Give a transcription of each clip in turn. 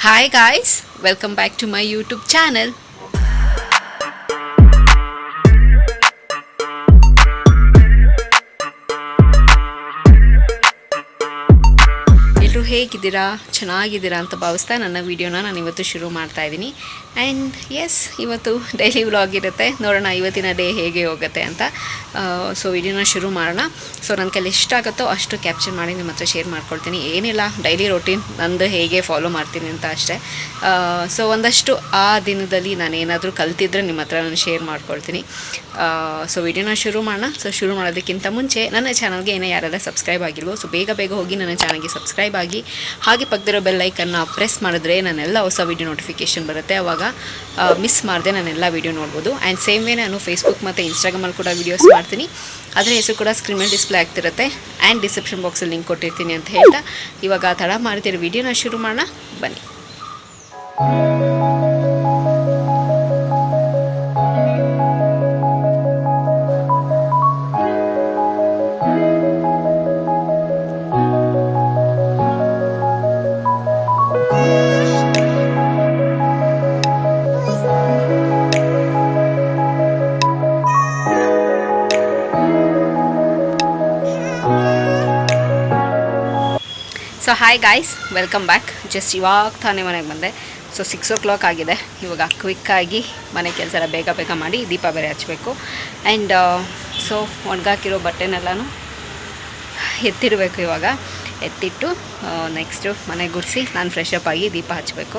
Hi guys, welcome back to my YouTube channel. ಎಲ್ಲರೂ ಹೇಗಿದ್ದೀರಾ, ಚೆನ್ನಾಗಿದ್ದೀರಾ ಅಂತ ಭಾವಿಸ್ತಾ ನನ್ನ ವಿಡಿಯೋನ ನಾನು ಇವತ್ತು ಶುರು ಮಾಡ್ತಾ ಇದ್ದೀನಿ. ಆ್ಯಂಡ್ ಎಸ್, ಇವತ್ತು ಡೈಲಿ ವ್ಲಾಗ್ ಇರುತ್ತೆ. ನೋಡೋಣ ಇವತ್ತಿನ ಡೇ ಹೇಗೆ ಹೋಗುತ್ತೆ ಅಂತ. ಸೊ ವಿಡಿಯೋನ ಶುರು ಮಾಡೋಣ. ಸೊ ನನ್ನ ಕೈಲಿ ಎಷ್ಟಾಗುತ್ತೋ ಅಷ್ಟು ಕ್ಯಾಪ್ಚರ್ ಮಾಡಿ ನಿಮ್ಮ ಹತ್ರ ಶೇರ್ ಮಾಡ್ಕೊಳ್ತೀನಿ. ಏನಿಲ್ಲ, ಡೈಲಿ ರೊಟೀನ್ ನಂದು ಹೇಗೆ ಫಾಲೋ ಮಾಡ್ತೀನಿ ಅಂತ ಅಷ್ಟೇ. ಸೊ ಒಂದಷ್ಟು ಆ ದಿನದಲ್ಲಿ ನಾನು ಏನಾದರೂ ಕಲ್ತಿದ್ರೆ ನಿಮ್ಮ ಹತ್ರ ನಾನು ಶೇರ್ ಮಾಡ್ಕೊಳ್ತೀನಿ. ಸೊ ವಿಡಿಯೋನ ಶುರು ಮಾಡೋಣ. ಸೊ ಶುರು ಮಾಡೋದಕ್ಕಿಂತ ಮುಂಚೆ ನನ್ನ ಚಾನಲ್ಗೆ ಏನೋ ಯಾರೆಲ್ಲ ಸಬ್ಸ್ಕ್ರೈಬ್ ಆಗಿಲ್ವೋ, ಸೊ ಬೇಗ ಹೋಗಿ ನನ್ನ ಚಾನಲ್ಗೆ ಸಬ್ಸ್ಕ್ರೈಬ್ ಆಗಿ, ಹಾಗೆ ಪಕ್ಕದಿರೋ ಬೆಲ್ ಐಕನ್ನ ಪ್ರೆಸ್ ಮಾಡಿದ್ರೆ ನಾನೆಲ್ಲ ಹೊಸ ವೀಡಿಯೋ ನೋಟಿಫಿಕೇಷನ್ ಬರುತ್ತೆ. ಆವಾಗ ಮಿಸ್ ಮಾಡದೆ ನಾನೆಲ್ಲ ವೀಡಿಯೋ ನೋಡ್ಬೋದು. ಆ್ಯಂಡ್ ಸೇಮ್ ವೇ ನಾನು ಫೇಸ್ಬುಕ್ ಮತ್ತು ಇನ್ಸ್ಟಾಗ್ರಾಮಲ್ಲಿ ಕೂಡ ವೀಡಿಯೋಸ್ ಮಾಡ್ತೀನಿ. ಅದರ ಹೆಸರು ಕೂಡ ಸ್ಕ್ರೀನ್ ಮೇಲೆ ಡಿಸ್ಪ್ಲೇ ಆಗ್ತಿರುತ್ತೆ. ಆ್ಯಂಡ್ ಡಿಸ್ಕ್ರಿಪ್ಷನ್ ಬಾಕ್ಸಲ್ಲಿ ಲಿಂಕ್ ಕೊಟ್ಟಿರ್ತೀನಿ ಅಂತ ಹೇಳ್ತಾ ಇವಾಗ ತಡ ಮಾಡ್ತೀರಿ ವೀಡಿಯೋನ ಶುರು ಮಾಡೋಣ, ಬನ್ನಿ. So hi guys, welcome back. Just ಇವಾಗ ತಾನೇ ಮನೆಗೆ ಬಂದೆ. ಸೊ 6 o'clock ಆಗಿದೆ. ಇವಾಗ ಕ್ವಿಕ್ಕಾಗಿ ಮನೆ ಕೆಲಸ ಎಲ್ಲ ಬೇಗ ಮಾಡಿ ದೀಪ ಬೇರೆ ಹಚ್ಚಬೇಕು. ಆ್ಯಂಡ್ ಸೊ ಒಣಗಾಕಿರೋ ಬಟ್ಟೆನೆಲ್ಲನೂ ಎತ್ತಿಡಬೇಕು. ಇವಾಗ ಎತ್ತಿಟ್ಟು ನೆಕ್ಸ್ಟು ಮನೆ ಗುಡಿಸಿ ನಾನು ಫ್ರೆಶ್ ಅಪ್ ಆಗಿ ದೀಪ ಹಚ್ಚಬೇಕು.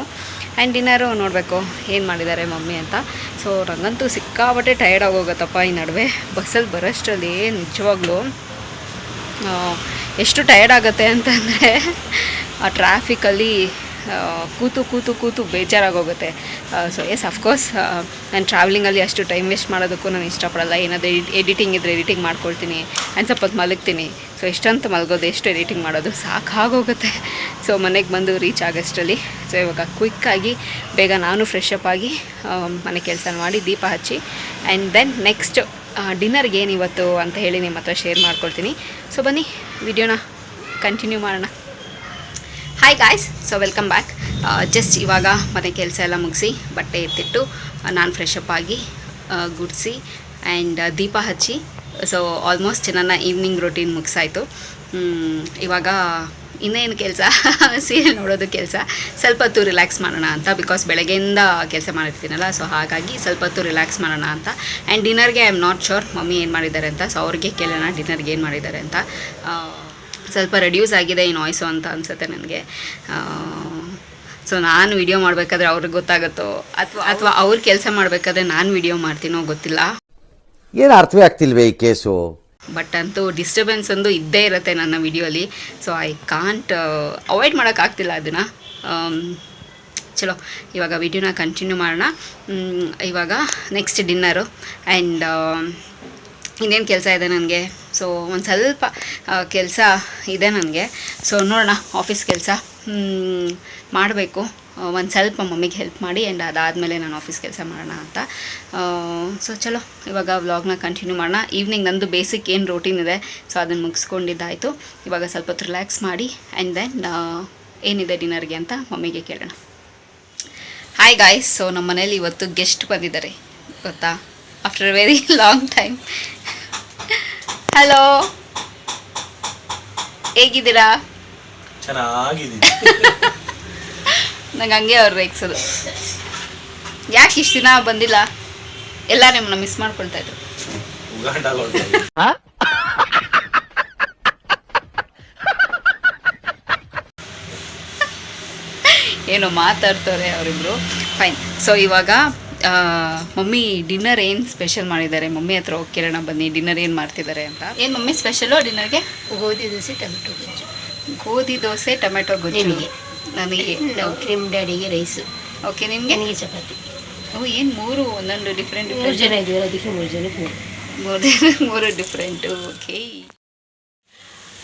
ಆ್ಯಂಡ್ ಡಿನ್ನರು ನೋಡಬೇಕು ಏನು ಮಾಡಿದ್ದಾರೆ ಮಮ್ಮಿ ಅಂತ. ಸೊ ನನಗಂತೂ ಸಿಕ್ಕಾಬಟ್ಟೆ ಟಯರ್ಡ್ ಆಗೋಗುತ್ತಪ್ಪ ಈ ನಡುವೆ. ಬಸ್ಸಲ್ಲಿ ಬರೋಷ್ಟರಲ್ಲಿ ನಿಜವಾಗ್ಲೂ ಎಷ್ಟು ಟಯರ್ಡ್ ಆಗುತ್ತೆ ಅಂತಂದರೆ ಆ ಟ್ರಾಫಿಕಲ್ಲಿ ಕೂತು ಬೇಜಾರಾಗೋಗುತ್ತೆ. ಸೊ ಎಸ್, ಅಫ್ಕೋರ್ಸ್ ನಾನು ಟ್ರಾವೆಲಿಂಗಲ್ಲಿ ಅಷ್ಟು ಟೈಮ್ ವೇಸ್ಟ್ ಮಾಡೋದಕ್ಕೂ ನಾನು ಇಷ್ಟಪಡಲ್ಲ. ಏನಾದರೂ ಎಡಿಟಿಂಗ್ ಇದ್ದರೆ ಎಡಿಟಿಂಗ್ ಮಾಡ್ಕೊಳ್ತೀನಿ. ಆ್ಯಂಡ್ ಸ್ವಲ್ಪ ಹೊತ್ತು ಮಲಗ್ತೀನಿ. ಸೊ ಎಷ್ಟಂತ ಮಲಗೋದು, ಎಷ್ಟು ಎಡಿಟಿಂಗ್ ಮಾಡೋದು, ಸಾಕಾಗೋಗುತ್ತೆ. ಸೊ ಮನೆಗೆ ಬಂದು ರೀಚ್ ಆಗೋಷ್ಟರಲ್ಲಿ ಸೊ ಇವಾಗ ಕ್ವಿಕ್ಕಾಗಿ ಬೇಗ ನಾನು ಫ್ರೆಶ್ ಅಪ್ ಆಗಿ ಮನೆ ಕೆಲಸ ಮಾಡಿ ದೀಪ ಹಚ್ಚಿ ಆ್ಯಂಡ್ ದೆನ್ ನೆಕ್ಸ್ಟ್ ಡಿನ್ನರ್ಗೆ ಏನು ಇವತ್ತು ಅಂತ ಹೇಳಿ ನಿಮ್ಮ ಹತ್ರ ಶೇರ್ ಮಾಡ್ಕೊಳ್ತೀನಿ. ಸೊ ಬನ್ನಿ ವಿಡಿಯೋನ ಕಂಟಿನ್ಯೂ ಮಾಡೋಣ. Hi guys, so welcome back. Just ಇವಾಗ ಮನೆ ಕೆಲಸ ಎಲ್ಲ ಮುಗಿಸಿ ಬಟ್ಟೆ ಎತ್ತಿಟ್ಟು ನಾನು ಫ್ರೆಶ್ ಅಪ್ ಆಗಿ ಗುಡಿಸಿ ಆ್ಯಂಡ್ ದೀಪ ಹಚ್ಚಿ ಸೊ ಆಲ್ಮೋಸ್ಟ್ ನನ್ನ ಈವ್ನಿಂಗ್ ರೊಟೀನ್ ಮುಗಿಸಾಯಿತು. ಇವಾಗ ಇನ್ನೇನು ಕೆಲಸ, ಸೀರಿಯಲ್ ನೋಡೋದು ಕೆಲಸ. ಸ್ವಲ್ಪ ಹೊತ್ತು ರಿಲ್ಯಾಕ್ಸ್ ಮಾಡೋಣ ಅಂತ, ಬಿಕಾಸ್ ಬೆಳಗ್ಗೆಯಿಂದ ಕೆಲಸ ಮಾಡಿರ್ತೀನಲ್ಲ. ಸೊ ಹಾಗಾಗಿ ಸ್ವಲ್ಪ ಹೊತ್ತು ರಿಲ್ಯಾಕ್ಸ್ ಮಾಡೋಣ ಅಂತ. ಆ್ಯಂಡ್ ಡಿನ್ನರ್ಗೆ I am not sure mummy ಏನು ಮಾಡಿದ್ದಾರೆ ಅಂತ. ಸೊ ಅವ್ರಿಗೆ ಕೇಳೋಣ ಡಿನ್ನರ್ಗೆ ಏನು ಮಾಡಿದ್ದಾರೆ ಅಂತ. ಸ್ವಲ್ಪ ರೆಡ್ಯೂಸ್ ಆಗಿದೆ ಈ ನಾಯ್ಸು ಅಂತ ಅನಿಸುತ್ತೆ ನನಗೆ. ಸೊ ನಾನು ವಿಡಿಯೋ ಮಾಡಬೇಕಾದ್ರೆ ಅವ್ರಿಗೆ ಗೊತ್ತಾಗುತ್ತೋ ಅಥವಾ ಅವ್ರು ಕೆಲಸ ಮಾಡಬೇಕಾದ್ರೆ ನಾನು ವಿಡಿಯೋ ಮಾಡ್ತೀನೋ ಗೊತ್ತಿಲ್ಲ. ಏನು ಅರ್ಥವೇ ಆಗ್ತಿಲ್ವೇ ಈ ಕೇಸು. ಬಟ್ ಅಂತೂ ಡಿಸ್ಟರ್ಬೆನ್ಸ್ ಒಂದು ಇದ್ದೇ ಇರುತ್ತೆ ನನ್ನ ವಿಡಿಯೋಲಿ. ಸೊ ಐ ಕಾಂಟ್ ಅವಾಯ್ಡ್ ಮಾಡೋಕ್ಕಾಗ್ತಿಲ್ಲ ಅದನ್ನು. ಚಲೋ, ಇವಾಗ ವಿಡಿಯೋನ ಕಂಟಿನ್ಯೂ ಮಾಡೋಣ. ಇವಾಗ ನೆಕ್ಸ್ಟ್ ಡಿನ್ನರು ಆ್ಯಂಡ್ ಇನ್ನೇನು ಕೆಲಸ ಇದೆ ನನಗೆ. ಸೊ ಒಂದು ಸ್ವಲ್ಪ ಕೆಲಸ ಇದೆ ನನಗೆ. ಸೊ ನೋಡೋಣ, ಆಫೀಸ್ ಕೆಲಸ ಮಾಡಬೇಕು. ಒಂದು ಸ್ವಲ್ಪ ಮಮ್ಮಿಗೆ ಹೆಲ್ಪ್ ಮಾಡಿ ಆ್ಯಂಡ್ ಅದಾದಮೇಲೆ ನಾನು ಆಫೀಸ್ ಕೆಲಸ ಮಾಡೋಣ ಅಂತ. ಸೊ ಚಲೋ, ಇವಾಗ ವ್ಲಾಗ್ನ ಕಂಟಿನ್ಯೂ ಮಾಡೋಣ. ಈವ್ನಿಂಗ್ ನಂದು ಬೇಸಿಕ್ ಏನು ರೂಟೀನ್ ಇದೆ ಸೊ ಅದನ್ನು ಮುಗಿಸ್ಕೊಂಡಿದ್ದಾಯಿತು. ಇವಾಗ ಸ್ವಲ್ಪ ಹೊತ್ತು ರಿಲ್ಯಾಕ್ಸ್ ಮಾಡಿ ಆ್ಯಂಡ್ ದೆನ್ ಏನಿದೆ ಡಿನ್ನರ್ಗೆ ಅಂತ ಮಮ್ಮಿಗೆ ಕೇಳೋಣ. ಹಾಯ್ ಗಾಯ್ಸ್, ಸೊ ನಮ್ಮ ಮನೇಲಿ ಇವತ್ತು ಗೆಸ್ಟ್ ಬಂದಿದ್ದಾರೆ ಗೊತ್ತಾ, after a very long time. Hello, ಹೇಗಿದ್ದೀರಾ? ಚೆನ್ನಾಗಿದ್ದೀನಿ. ನಂಗೆ ಹಂಗೆ ಅವ್ರು ರೇಗ್ಸೋದು. ಯಾಕೆ ಇಷ್ಟು ದಿನ ಬಂದಿಲ್ಲ? ಎಲ್ಲ ನಿಮ್ಮನ್ನ ಮಿಸ್ ಮಾಡ್ಕೊಳ್ತಾ ಇದ್ರು. ಏನೋ ಮಾತಾಡ್ತಾರೆ ಅವರಿಬ್ರು. ಫೈನ್. ಸೊ ಇವಾಗ ಮಮ್ಮಿ ಡಿನ್ನರ್ ಏನು ಸ್ಪೆಷಲ್ ಮಾಡಿದ್ದಾರೆ ಮಮ್ಮಿ ಹತ್ರ ಹೋಗಿ ಕೇಳೋಣ ಬನ್ನಿ. ಡಿನ್ನರ್ ಏನು ಮಾಡ್ತಿದ್ದಾರೆ ಅಂತ. ಏನು ಮಮ್ಮಿ ಸ್ಪೆಷಲು ಡಿನ್ನರ್ಗೆ? ಗೋಧಿ ದೋಸೆ ಟೊಮೆಟೊ ಗೊಜ್ಜು. ಗೋಧಿ ದೋಸೆ ಟೊಮೆಟೊ ಗೊಜ್ಜು. ನನಗೆ ನಾವು ಕ್ರೀಮ್ ಡ್ಯಾಡಿಗೆ ರೈಸು. ಓಕೆ, ನಿಮಗೆ? ನನಗೆ ಚಪಾತಿ. ಓ, ಏನು ಮೂರು ಒಂದೊಂದು ಡಿಫ್ರೆಂಟ್? 3 ಜನ ಇದ್ದೀವಲ್ಲ, ಅದಕ್ಕೆ 3 ಜನಕ್ಕೆ 3 ಡಿಫ್ರೆಂಟು. ಓಕೆ,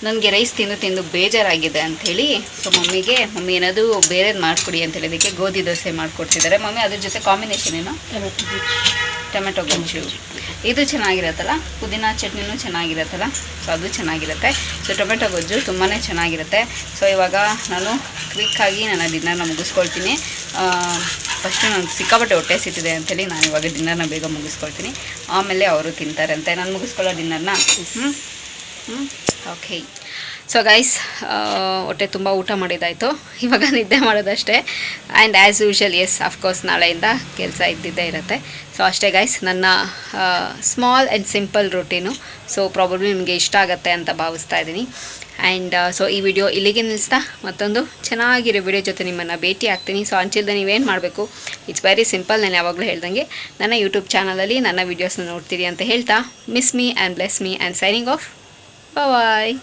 ನನಗೆ ರೈಸ್ ತಿಂದು ಬೇಜಾರಾಗಿದೆ ಅಂಥೇಳಿ ಸೊ ಮಮ್ಮಿ ಏನಾದರೂ ಬೇರೆದು ಮಾಡಿಕೊಡಿ ಅಂತ ಹೇಳಿದ್ದಕ್ಕೆ ಗೋಧಿ ದೋಸೆ ಮಾಡಿಕೊಡ್ತಿದ್ದಾರೆ. ಮಮ್ಮಿ ಅದ್ರ ಜೊತೆ ಕಾಂಬಿನೇಷನ್ ಏನು? ಟೊಮೆಟೊ ಗೊಜ್ಜು. ಟೊಮೆಟೊ ಗೊಜ್ಜು ಇದು ಚೆನ್ನಾಗಿರುತ್ತಲ್ಲ, ಪುದೀನ ಚಟ್ನಿನೂ ಚೆನ್ನಾಗಿರುತ್ತಲ್ಲ, ಸೊ ಅದು ಚೆನ್ನಾಗಿರುತ್ತೆ. ಸೊ ಟೊಮೆಟೊ ಗೊಜ್ಜು ತುಂಬಾ ಚೆನ್ನಾಗಿರುತ್ತೆ. ಸೊ ಇವಾಗ ನಾನು ಕ್ವಿಕ್ಕಾಗಿ ನನ್ನ ಡಿನ್ನರ್ನ ಮುಗಿಸ್ಕೊಳ್ತೀನಿ. ಫಸ್ಟು ನನಗೆ ಸಿಕ್ಕಾಪಟ್ಟೆ ಹೊಟ್ಟೆ ಸಿಕ್ತಿದೆ ಅಂಥೇಳಿ ನಾನು ಇವಾಗ ಡಿನ್ನರ್ನ ಬೇಗ ಮುಗಿಸ್ಕೊಳ್ತೀನಿ. ಆಮೇಲೆ ಅವರು ತಿಂತಾರಂತೆ ನಾನು ಮುಗಿಸ್ಕೊಳ್ಳೋ ಡಿನ್ನರ್ನ. ಓಕೆ. ಸೊ ಗೈಸ್, ಹೊಟ್ಟೆ ತುಂಬ ಊಟ ಮಾಡಿದ್ದಾಯಿತು, ಇವಾಗ ನಿದ್ದೆ ಮಾಡೋದಷ್ಟೇ. ಆ್ಯಂಡ್ ಆ್ಯಸ್ ಯೂಶುವಲ್ ಅಫ್ಕೋರ್ಸ್ ನಾಳೆಯಿಂದ ಕೆಲಸ ಇದ್ದಿದ್ದೇ ಇರುತ್ತೆ. ಸೊ ಅಷ್ಟೇ ಗೈಸ್, ನನ್ನ small and simple routine. So probably ನಿಮಗೆ ಇಷ್ಟ ಆಗುತ್ತೆ ಅಂತ ಭಾವಿಸ್ತಾ ಇದ್ದೀನಿ. ಆ್ಯಂಡ್ ಸೊ ಈ ವಿಡಿಯೋ ಇಲ್ಲಿಗೆ ನಿಲ್ಲಿಸ್ತಾ ಮತ್ತೊಂದು ಚೆನ್ನಾಗಿರೋ ವಿಡಿಯೋ ಜೊತೆ ನಿಮ್ಮನ್ನು ಭೇಟಿ ಆಗ್ತೀನಿ. ಸೊ ಅಂಚಿಲ್ದೆ ನೀವೇನು ಮಾಡಬೇಕು, ಇಟ್ಸ್ ವೆರಿ ಸಿಂಪಲ್. ನಾನು ಯಾವಾಗಲೂ ಹೇಳ್ದಂಗೆ ನನ್ನ ಯೂಟ್ಯೂಬ್ ಚಾನಲಲ್ಲಿ ನನ್ನ ವೀಡಿಯೋಸ್ನ ನೋಡ್ತೀರಿ ಅಂತ ಹೇಳ್ತಾ, miss me and bless me and signing off. Bye.